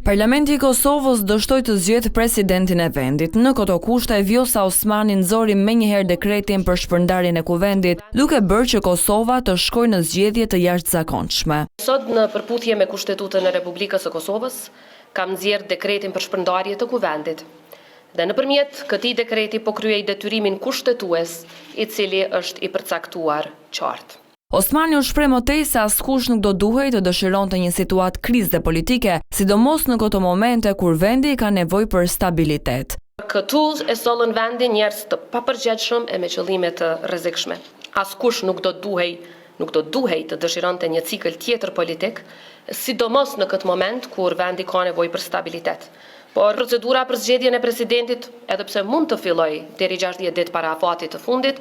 Parlamenti i Kosovës dështoi të zgjedhë presidentin e vendit. Në këto kushte, Vjosa Osmani nxori menjëherë dekretin për shpërndarjen e kuvendit, duke bërë që Kosova të shkojë në zgjedhje të jashtëzakonshme. Sot në përputhje me Kushtetutën e Republikës së Kosovës, kam nxjerrë dekretin për shpërndarje të kuvendit. Dhe nëpërmjet këtij dekreti po kryej detyrimin kushtetues, i cili është i përcaktuar qartë. Osmani u shpreh më tej se askush nuk do duhej të dëshironte një situatë krize politike, sidomos në këto momente kur vendi ka nevojë për stabilitet. Këtu e sollën vendin njerëz të papërgjegjshëm e me qëllime të rrezikshme. Askush nuk do duhej të dëshironte një cikël tjetër politik, sidomos në këtë moment kur vendi ka nevojë për stabilitet. Por procedura për zgjedhjen e presidentit, edhe pse mund të fillojë deri 60 ditë para afatit të fundit,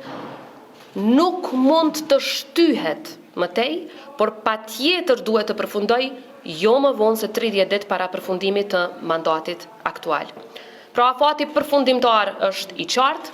nuk mund të shtyhet më tej, por patjetër duhet të përfundoj jo më vonë se 30 ditë para përfundimit të mandatit aktual. Pra afati përfundimtar është i qartë,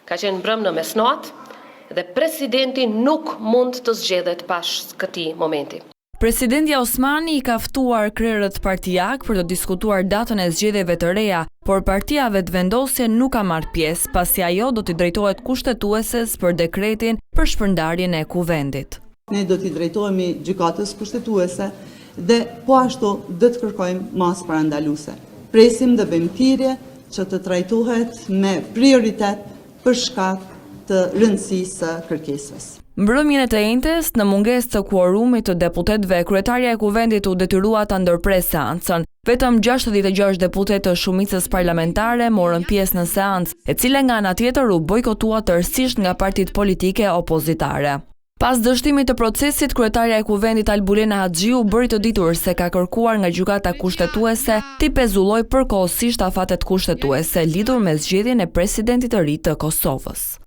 ka qenë mbrëm në mesnatë dhe presidenti nuk mund të zgjedhet pas këtij momenti. Presidentja Osmani i ka ftuar krerët partijak për të diskutuar datën e zgjedhjeve të reja, por partia vetëvendosje nuk ka marrë pjesë, pasi ajo do t'i drejtohet kushtetueses për dekretin për shpërndarjen e kuvendit. Ne do t'i drejtohemi gjykatës kushtetuese dhe po ashtu do të kërkojmë masë parandaluese. Presim dhe bëjmë thirrje që të trajtohet me prioritet për shkak të rëndësisë së kërkesës. Mbrëmjen e të njëjtës, në mungesë të kuorumit të deputetëve, kryetaria e kuvendit u detyrua ta ndërpresë seancën. Vetëm 66 deputetë të shumicës parlamentare morën pjesë në seancë, e cila nga ana tjetër u bojkotua tërësisht nga partitë politike opozitare. Pas dështimit të procesit, kryetaria e kuvendit Albulena Haxhiu bëri të ditur se ka kërkuar nga gjykata kushtetuese t'i pezullojë përkohësisht afatet kushtetuese lidhur me zgjedhjen e presidentit të ri të Kosovës.